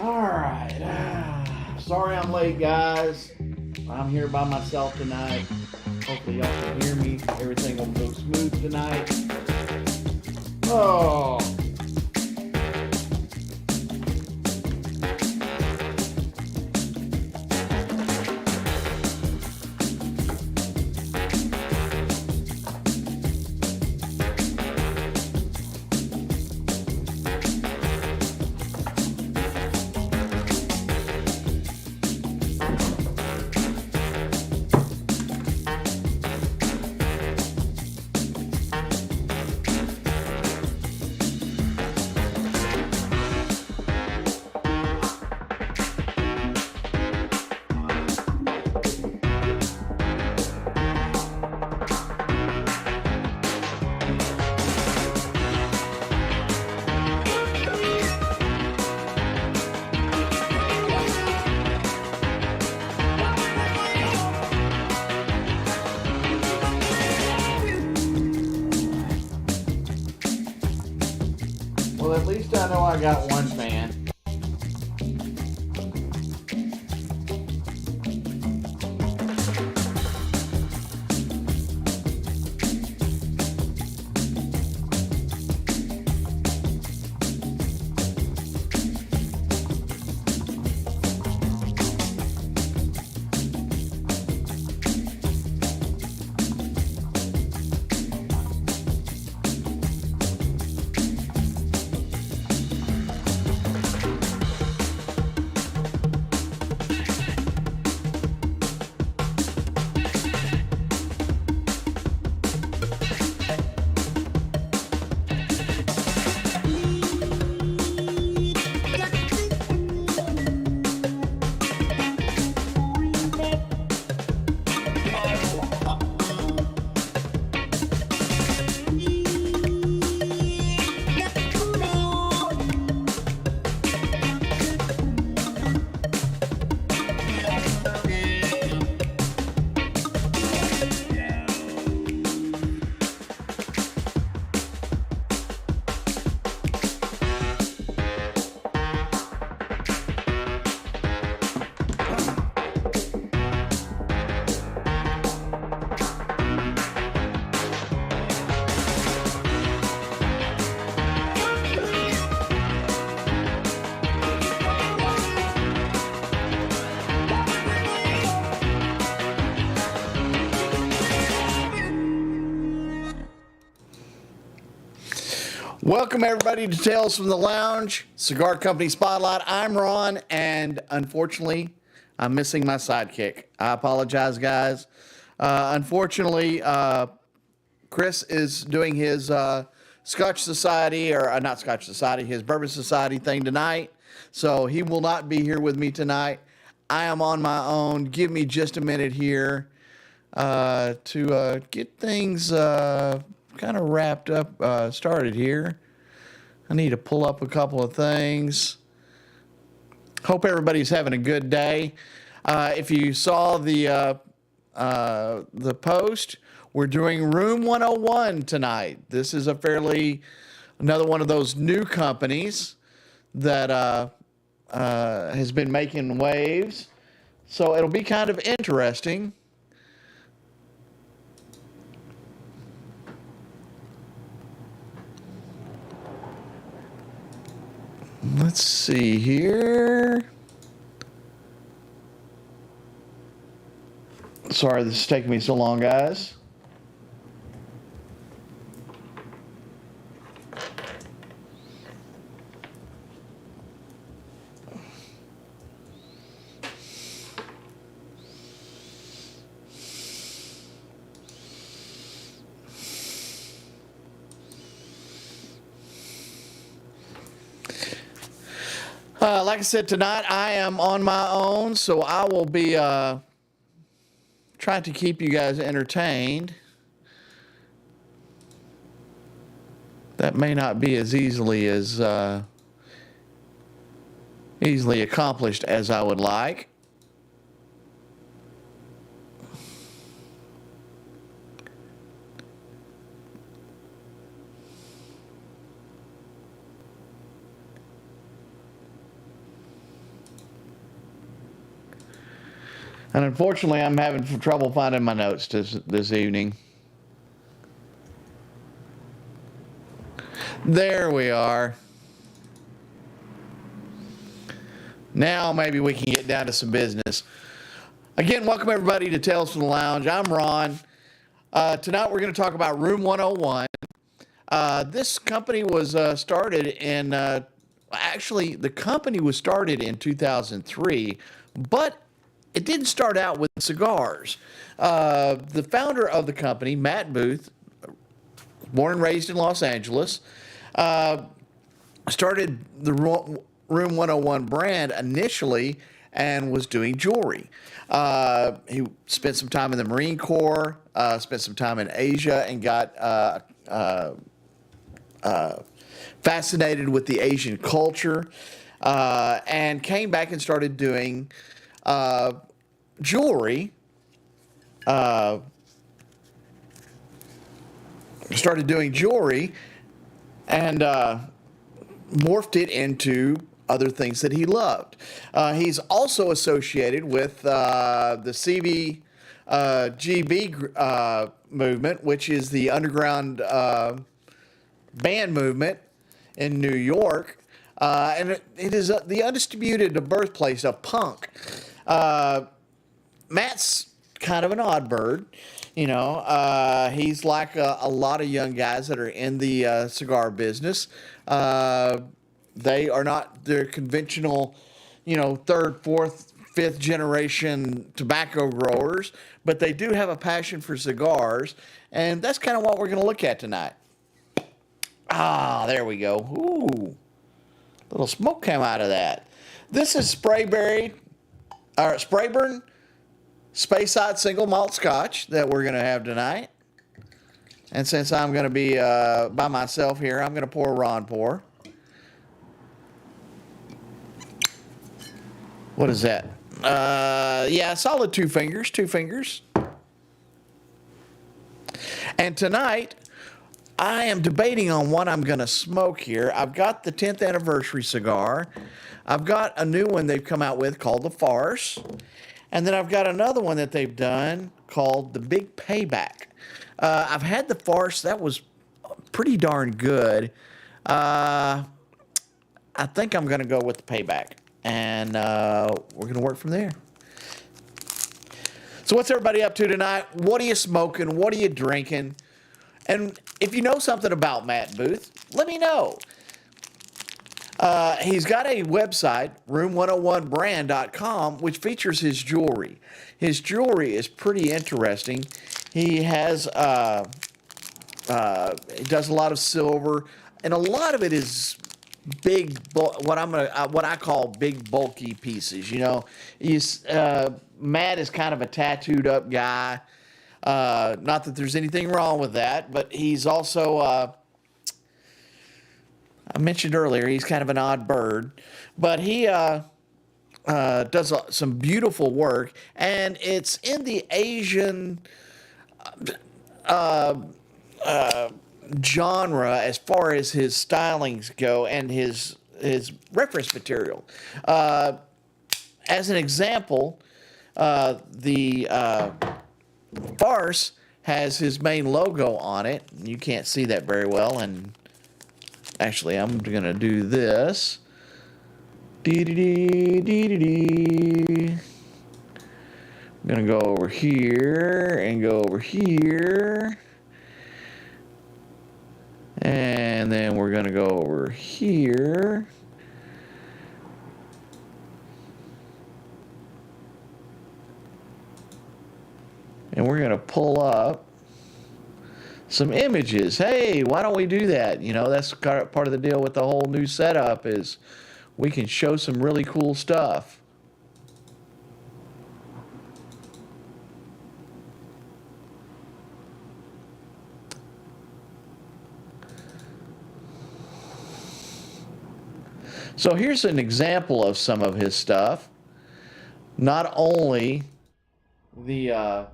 Alright. Sorry I'm late, guys. I'm here by myself tonight. Hopefully y'all can hear me. Everything will go smooth tonight. Oh. Well, at least I know I got one fan. Welcome everybody to Tales from the Lounge, Cigar Company Spotlight. I'm Ron, and unfortunately, I'm missing my sidekick. I apologize, guys. Unfortunately, Chris is doing his Scotch Society, or not Scotch Society, his Bourbon Society thing tonight, so he will not be here with me tonight. I am on my own. Give me just a minute here to get things kind of wrapped up, started here. I need to pull up a couple of things. Hope everybody's having a good day. If you saw the post, we're doing Room 101 tonight. This is another one of those new companies that has been making waves. So it'll be kind of interesting. Let's see here. Sorry, this is taking me so long, guys. Like I said, tonight I am on my own, so I will be trying to keep you guys entertained. That may not be as easily accomplished as I would like. And unfortunately, I'm having trouble finding my notes this evening. There we are. Now maybe we can get down to some business. Again, welcome everybody to Tales from the Lounge. I'm Ron. Tonight we're going to talk about Room 101. This company was started in, actually the company was started in 2003, but it didn't start out with cigars. The founder of the company, Matt Booth, born and raised in Los Angeles, started the Room 101 brand initially and was doing jewelry. He spent some time in the Marine Corps, spent some time in Asia, and got fascinated with the Asian culture, and came back and started doing jewelry. And morphed it into other things that he loved. He's also associated with the CBGB movement, which is the underground band movement in New York. And it is the undisputed birthplace of punk. Matt's kind of an odd bird. You know, he's like a lot of young guys that are in the cigar business. They are not the conventional, third, fourth, fifth generation tobacco growers, but they do have a passion for cigars, and that's kind of what we're going to look at tonight. Ah, there we go. Ooh, little smoke came out of that. This is Sprayburn Speyside Single Malt Scotch that we're going to have tonight. And since I'm going to be by myself here, I'm going to pour Ron pour. What is that? Yeah, solid two fingers. And tonight, I am debating on what I'm going to smoke here. I've got the 10th anniversary cigar. I've got a new one they've come out with called the Farce. And then I've got another one that they've done called the Big Payback. I've had the Farce. That was pretty darn good. I think I'm going to go with the Payback. And we're going to work from there. So what's everybody up to tonight? What are you smoking? What are you drinking? And if you know something about Matt Booth, let me know. He's got a website, room101brand.com, which features his jewelry. His jewelry is pretty interesting. He has, he does a lot of silver, and a lot of it is big, what I call big bulky pieces. Matt is kind of a tattooed up guy. Not that there's anything wrong with that, but he's also, I mentioned earlier, he's kind of an odd bird, but he does some beautiful work, and it's in the Asian genre as far as his stylings go and his reference material. As an example, the Farce has his main logo on it. You can't see that very well, and actually I'm gonna do this. I'm gonna go over here and go over here, and then we're gonna go over here. And we're going to pull up some images. Hey, why don't we do that? That's part of the deal with the whole new setup is we can show some really cool stuff. So here's an example of some of his stuff. Not only the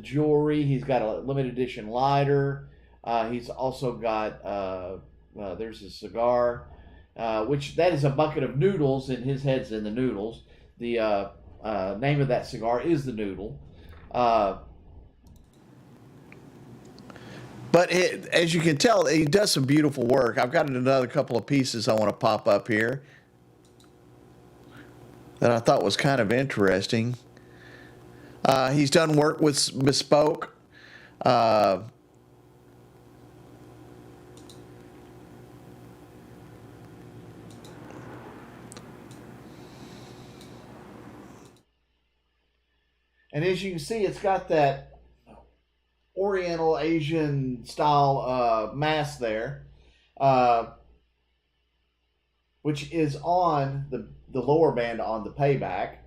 jewelry, he's got a limited edition lighter. He's also got, there's a cigar, which that is a bucket of noodles, and his head's in the noodles. The name of that cigar is the Noodle. Uh, but as you can tell, he does some beautiful work. I've got another couple of pieces I want to pop up here that I thought was kind of interesting. He's done work with Bespoke. And as you can see, it's got that Oriental Asian style mask there, which is on the lower band on the Payback.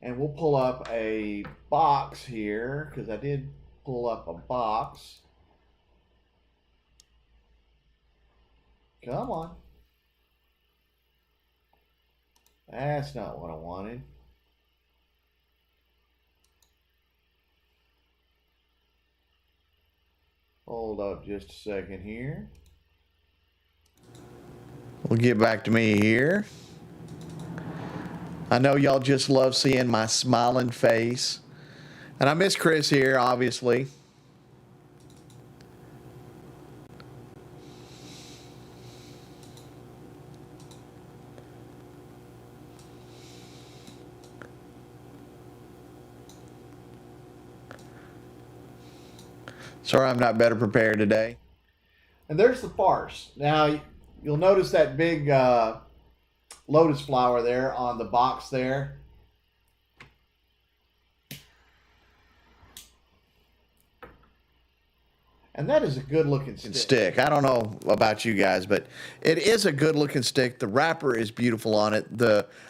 And we'll pull up a box here, because I did pull up a box. Come on. That's not what I wanted. Hold up just a second here. We'll get back to me here. I know y'all just love seeing my smiling face. And I miss Chris here, obviously. Sorry I'm not better prepared today. And there's the Farce. Now, you'll notice that big lotus flower there on the box there. And that is a good looking stick. I don't know about you guys, but it is a good looking stick. The wrapper is beautiful on it.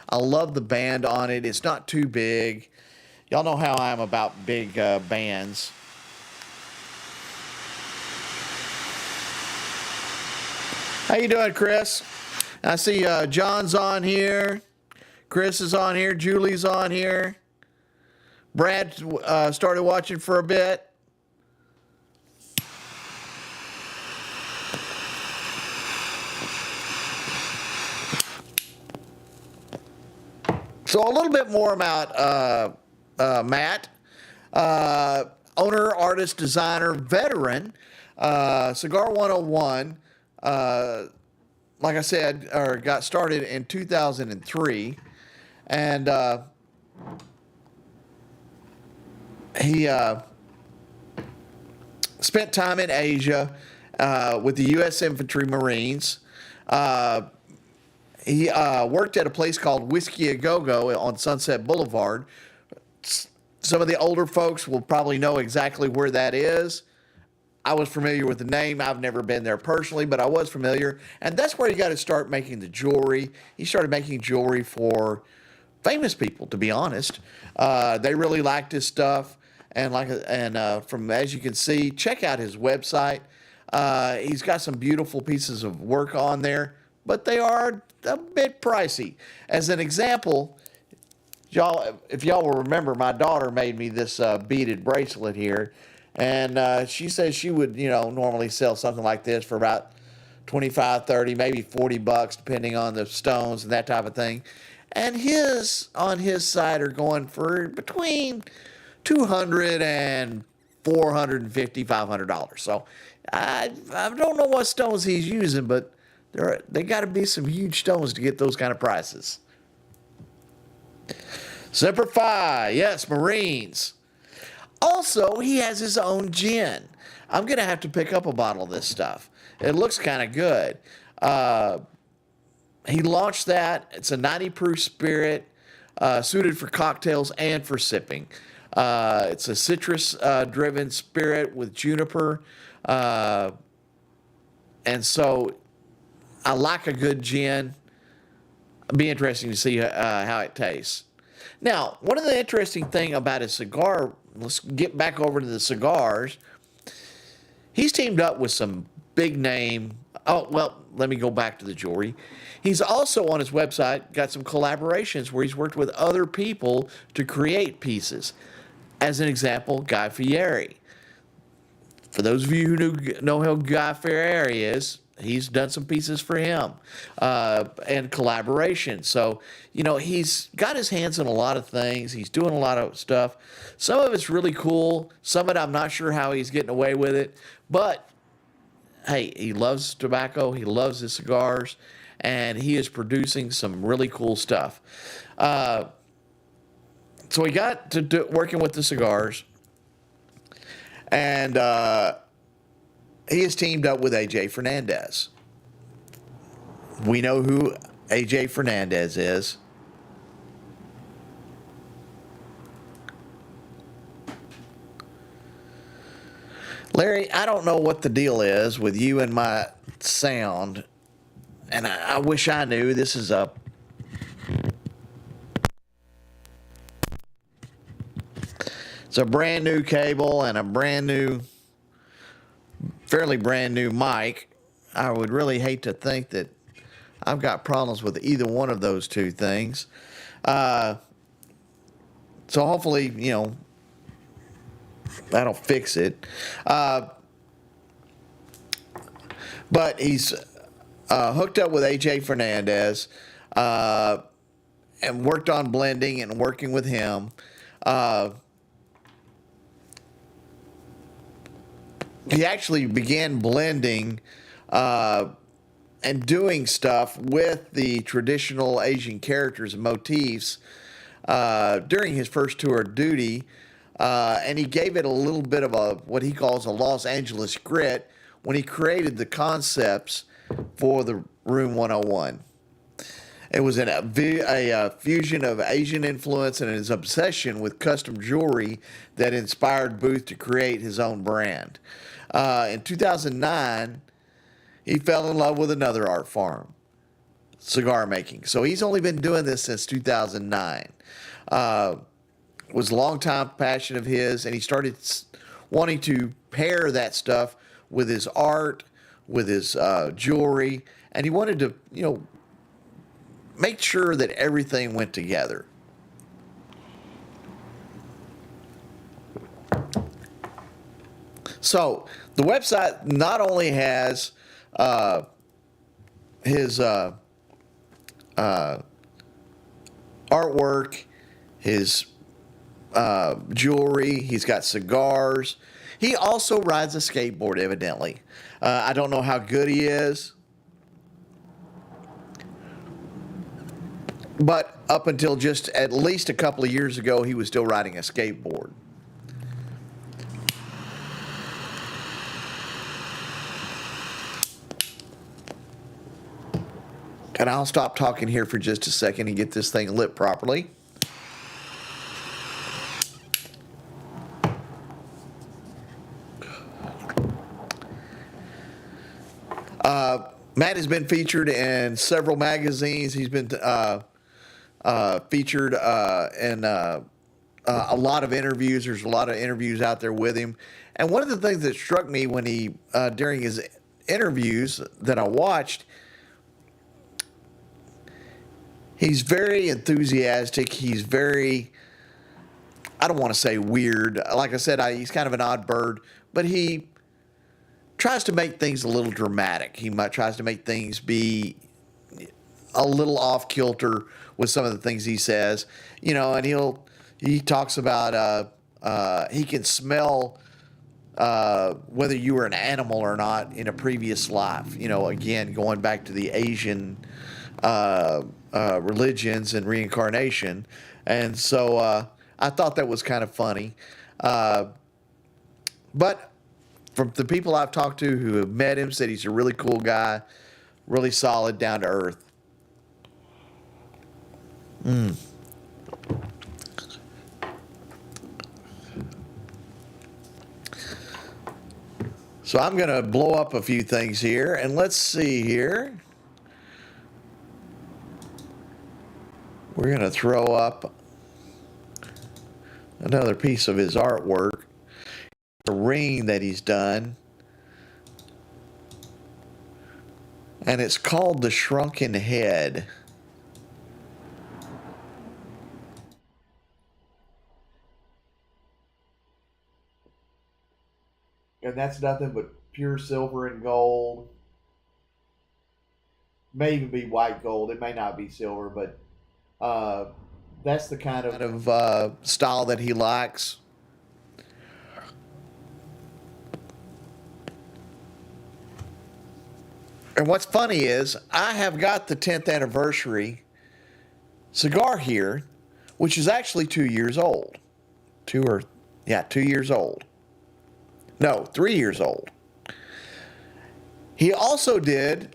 I love the band on it. It's not too big. Y'all know how I am about big bands. How you doing, Chris? I see John's on here. Chris is on here. Julie's on here. Brad started watching for a bit. So a little bit more about Matt. Owner, artist, designer, veteran. Cigar 101. Like I said, got started in 2003, and he spent time in Asia with the U.S. Infantry Marines. He worked at a place called Whiskey A Go-Go on Sunset Boulevard. Some of the older folks will probably know exactly where that is. I was familiar with the name. I've never been there personally, but I was familiar. And that's where he got to start making the jewelry. He started making jewelry for famous people, to be honest. They really liked his stuff. And from as you can see, check out his website. He's got some beautiful pieces of work on there, but they are a bit pricey. As an example, if y'all will remember, my daughter made me this beaded bracelet here. And she says she would, normally sell something like this for about 25, 30, maybe $40, depending on the stones and that type of thing. And on his side are going for between $200 and $450, $500. So I don't know what stones he's using, but they got to be some huge stones to get those kind of prices. Semper Fi, yes, Marines. Also, he has his own gin. I'm going to have to pick up a bottle of this stuff. It looks kind of good. He launched that. It's a 90 proof spirit, suited for cocktails and for sipping. It's a citrus-driven spirit with juniper. And so I like a good gin. It'll be interesting to see how it tastes. Now, one of the interesting thing about his cigar, let's get back over to the cigars. He's teamed up with some big name. Oh, well, let me go back to the jewelry. He's also on his website got some collaborations where he's worked with other people to create pieces. As an example, Guy Fieri. For those of you who know who Guy Fieri is, he's done some pieces for him and collaboration. So, he's got his hands in a lot of things. He's doing a lot of stuff. Some of it's really cool. Some of it, I'm not sure how he's getting away with it. But, hey, he loves tobacco. He loves his cigars. And he is producing some really cool stuff. So we got to working with the cigars. And he has teamed up with AJ Fernandez. We know who AJ Fernandez is. Larry, I don't know what the deal is with you and my sound, and I wish I knew. This is it's a brand new cable and a fairly brand new mic. I would really hate to think that I've got problems with either one of those two things. So hopefully, that'll fix it. But he's hooked up with AJ Fernandez and worked on blending and working with him. He actually began blending and doing stuff with the traditional Asian characters and motifs during his first tour of duty. And he gave it a little bit of what he calls a Los Angeles grit when he created the concepts for the Room 101. It was a fusion of Asian influence and his obsession with custom jewelry that inspired Booth to create his own brand. In 2009, he fell in love with another art form, cigar making. So he's only been doing this since 2009. Was a long-time passion of his, and he started wanting to pair that stuff with his art, with his jewelry, and he wanted to, make sure that everything went together. So the website not only has his artwork, his jewelry, he's got cigars. He also rides a skateboard, evidently. I don't know how good he is, but up until just at least a couple of years ago, he was still riding a skateboard. And I'll stop talking here for just a second and get this thing lit properly. Matt has been featured in several magazines. He's been featured in a lot of interviews. There's a lot of interviews out there with him. And one of the things that struck me when he, during his interviews that I watched, he's very enthusiastic. He's very, I don't want to say weird. Like I said, he's kind of an odd bird, but he tries to make things a little dramatic. He tries to make things be a little off kilter with some of the things he says, and he talks about he can smell whether you were an animal or not in a previous life. Again, going back to the Asian religions and reincarnation. And so I thought that was kind of funny. But from the people I've talked to who have met him, said he's a really cool guy, really solid, down to earth. So I'm going to blow up a few things here, and let's see here. We're going to throw up another piece of his artwork. The ring that he's done. And it's called the Shrunken Head. And that's nothing but pure silver and gold. may even be white gold. It may not be silver, but that's the kind of style that he likes. And what's funny is I have got the 10th anniversary cigar here, which is actually 2 years old. 2 years old. No, 3 years old. He also did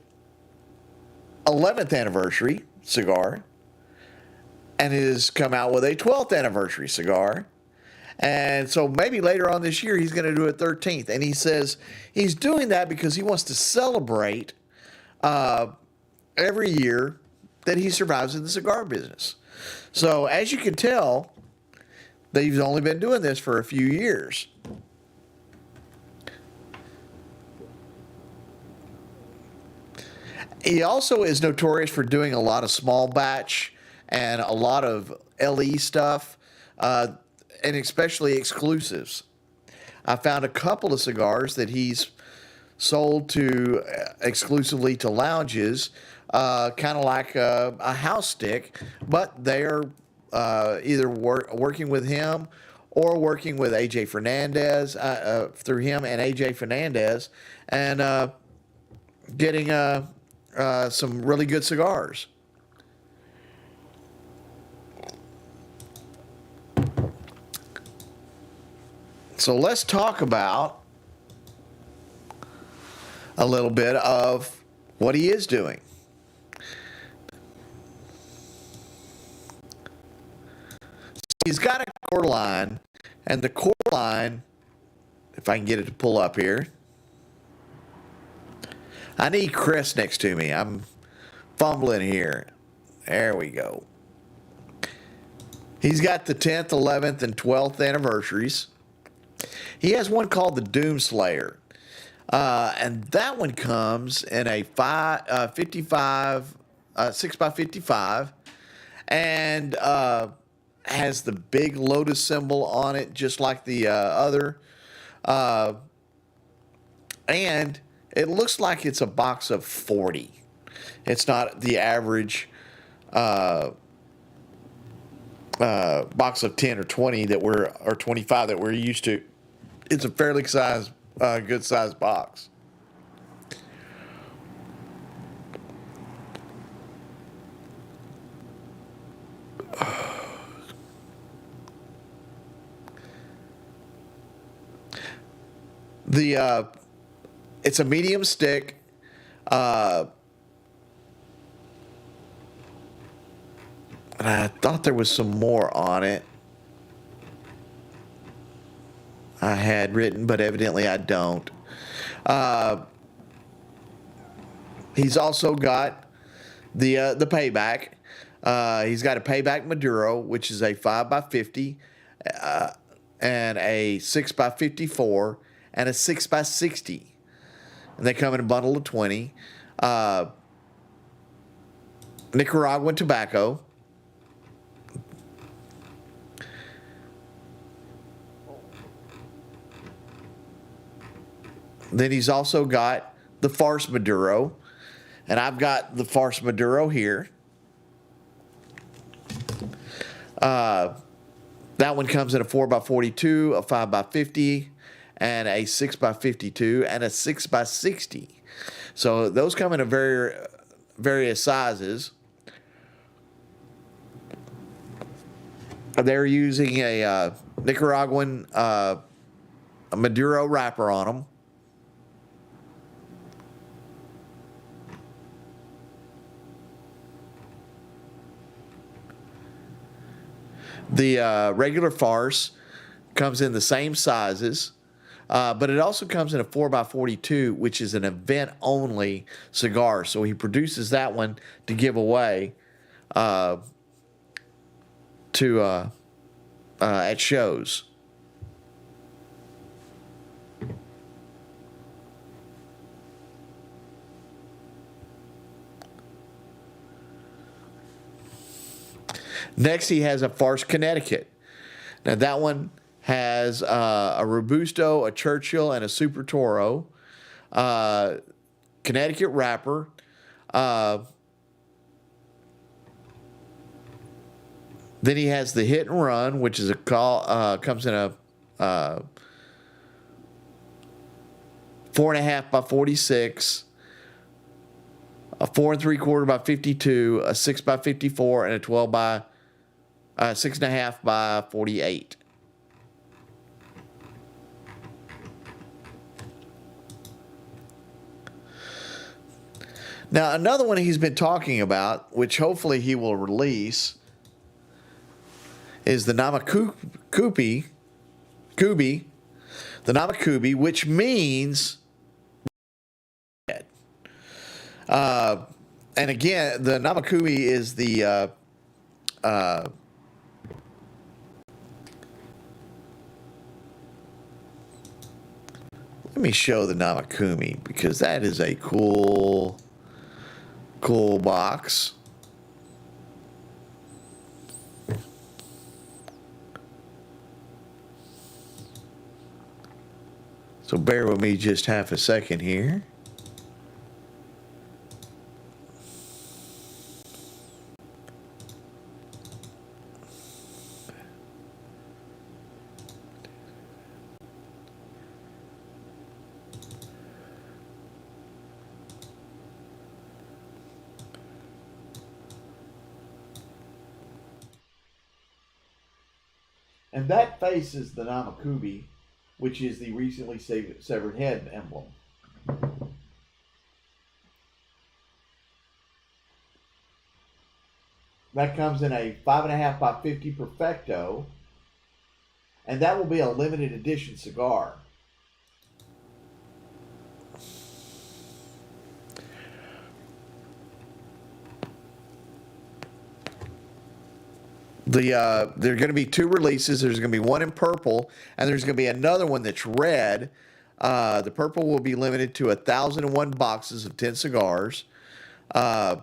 11th anniversary cigar and has come out with a 12th anniversary cigar. And so maybe later on this year he's going to do a 13th. And he says he's doing that because he wants to celebrate every year that he survives in the cigar business. So as you can tell, they've only been doing this for a few years. He also is notorious for doing a lot of small batch and a lot of LE stuff, and especially exclusives. I found a couple of cigars that he's sold to exclusively to lounges, kind of like a house stick, but they're either working with him or working with AJ Fernandez, through him and AJ Fernandez, and getting some really good cigars. So let's talk about a little bit of what he is doing. He's got a core line, and the core line, if I can get it to pull up here. I need Chris next to me. I'm fumbling here. There we go. He's got the 10th, 11th, and 12th anniversaries. He has one called the Doom Slayer. And that one comes in a 55, 6x55, and has the big lotus symbol on it, just like the other. And it looks like it's a box of 40. It's not the average box of 10 or 20 or 25 that we're used to. It's a fairly good sized box. It's a medium stick. And I thought there was some more on it I had written, but evidently I don't. He's also got the Payback. He's got a Payback Maduro, which is a 5x50, and a 6x54, and a 6x60. And they come in a bundle of 20. Nicaraguan tobacco. Then he's also got the Farce Maduro. And I've got the Farce Maduro here. That one comes in a 4x42, a 5x50, and a 6x52, and a 6x60. So those come in a various sizes. They're using a Nicaraguan a Maduro wrapper on them. The regular Farce comes in the same sizes, but it also comes in a 4x42, which is an event-only cigar. So he produces that one to give away at shows. Next, he has a Farce Connecticut. Now, that one has a Robusto, a Churchill, and a Super Toro. Connecticut wrapper. Then he has the Hit and Run, which is a call, comes in a 4.5 by 46, a 4 3/4 by 52, a 6 by 54, and a 12 by 6.5 by 48. Now, another one he's been talking about, which hopefully he will release, is the Namakubi, which means and again, the Namakubi is the let me show the Namakumi, because that is a cool box. So bear with me just half a second here. And that faces the Namakubi, which is the recently severed head emblem. That comes in a 5.5 by 50 Perfecto, and that will be a limited edition cigar. There are going to be two releases. There's going to be one in purple, and there's going to be another one that's red. The purple will be limited to 1,001 boxes of 10 cigars. And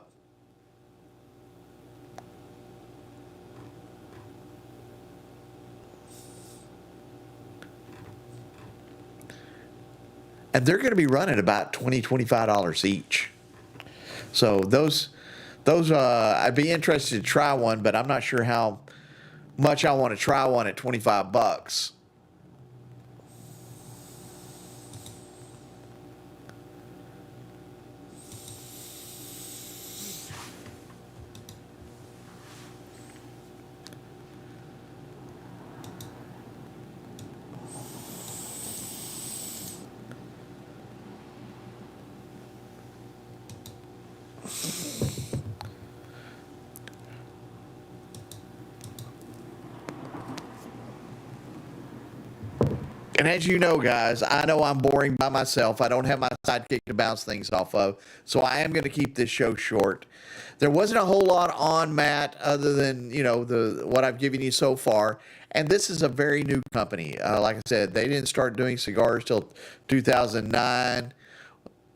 they're going to be running about $20, $25 each. So those I'd be interested to try one, but I'm not sure how much I want to try one at $25. And as you know, guys, I know I'm boring by myself. I don't have my sidekick to bounce things off of, so I am going to keep this show short. There wasn't a whole lot on Matt other than, what I've given you so far. And this is a very new company. Like I said, they didn't start doing cigars till 2009.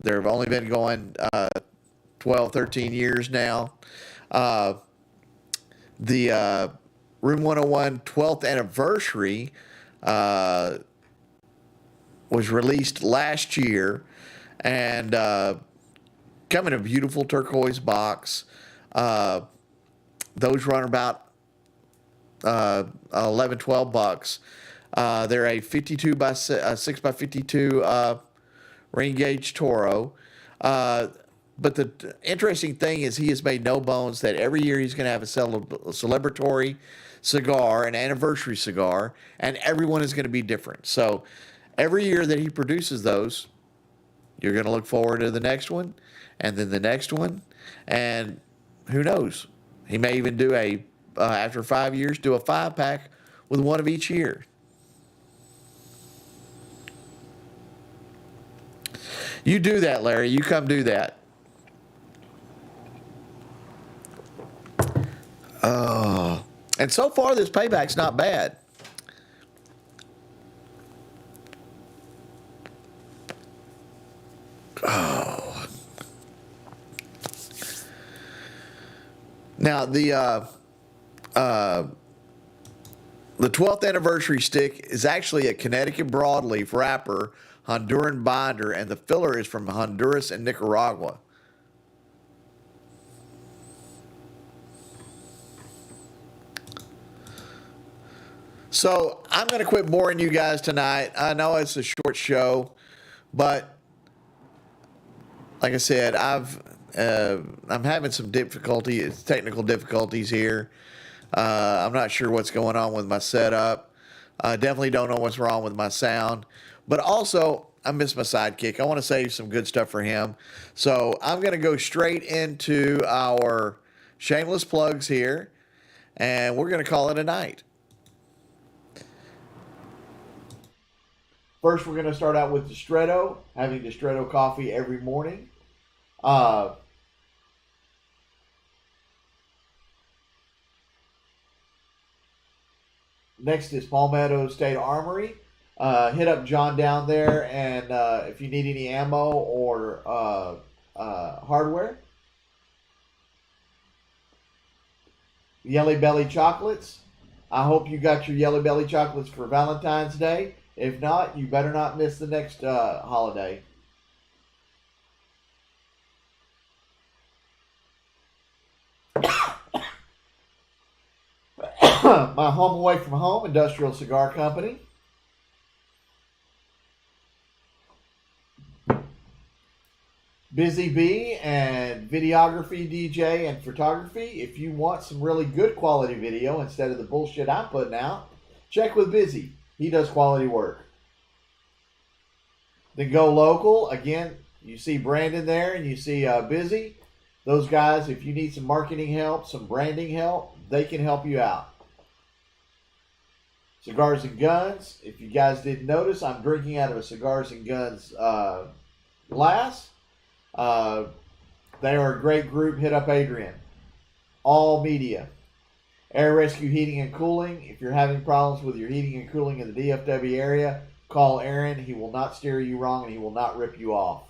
They've only been going 12, 13 years now. The Room 101 12th anniversary was released last year, and come in a beautiful turquoise box. Those run about $11, $12. They're a 52 by 6 by 52 ring gauge Toro. But the interesting thing is he has made no bones that every year he's going to have a celebratory cigar, an anniversary cigar, and everyone is going to be different. So every year that he produces those, you're going to look forward to the next one, and then the next one, and who knows? He may even do after 5 years, do a 5-pack with one of each year. You do that, Larry. You come do that. And so far, this payback's not bad. Oh. Now, the 12th anniversary stick is actually a Connecticut broadleaf wrapper, Honduran binder, and the filler is from Honduras and Nicaragua. So I'm going to quit boring you guys tonight. I know it's a short show, but like I said, I'm having some technical difficulties here. I'm not sure what's going on with my setup. I definitely don't know what's wrong with my sound. But also, I miss my sidekick. I want to save some good stuff for him. So I'm going to go straight into our shameless plugs here, and we're going to call it a night. First, we're going to start out with Distretto, having Distretto coffee every morning. Next is Palmetto State Armory. Hit up John down there, and if you need any ammo or hardware. Yellow Belly Chocolates. I hope you got your Yellow Belly Chocolates for Valentine's Day. If not, you better not miss the next holiday. My home away from home, Industrial Cigar Company. Busy Bee and videography, DJ, and photography. If you want some really good quality video instead of the bullshit I'm putting out, check with Busy. He does quality work. Then Go Local. Again, you see Brandon there and you see Busy. Those guys, if you need some marketing help, some branding help, they can help you out. Cigars and Guns. If you guys didn't notice, I'm drinking out of a Cigars and Guns glass. They are a great group. Hit up Adrian. All Media. Air Rescue Heating and Cooling. If you're having problems with your heating and cooling in the DFW area, call Aaron. He will not steer you wrong and he will not rip you off.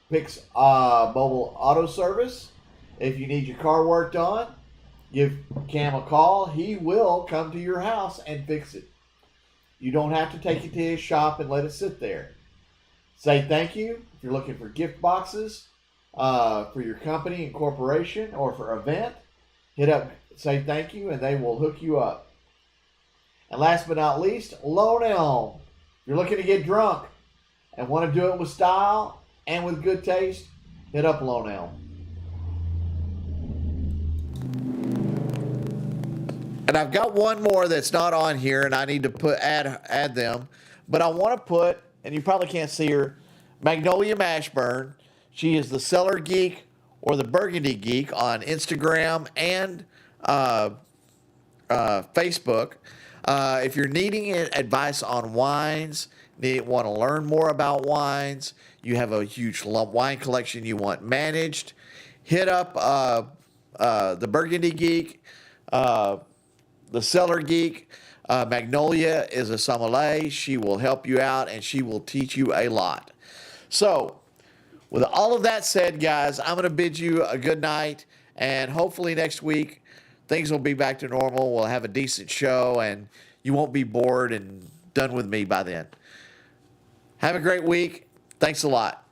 Pix Mobile Auto Service. If you need your car worked on, give Cam a call. He will come to your house and fix it. You don't have to take it to his shop and let it sit there. Say thank you if you're looking for gift boxes for your company and corporation or for an event. Hit up Say Thank You and they will hook you up. And last but not least, Lone Elm. If you're looking to get drunk and want to do it with style and with good taste, hit up Lone Elm. And I've got one more that's not on here, and I need to add them. But I want to put, and you probably can't see her, Magnolia Mashburn. She is the Cellar Geek or the Burgundy Geek on Instagram and Facebook. If you're needing advice on wines, want to learn more about wines, you have a huge wine collection you want managed, hit up the Burgundy Geek. The Cellar Geek, Magnolia is a sommelier. She will help you out and she will teach you a lot. So, with all of that said, guys, I'm going to bid you a good night. And hopefully next week, things will be back to normal. We'll have a decent show and you won't be bored and done with me by then. Have a great week. Thanks a lot.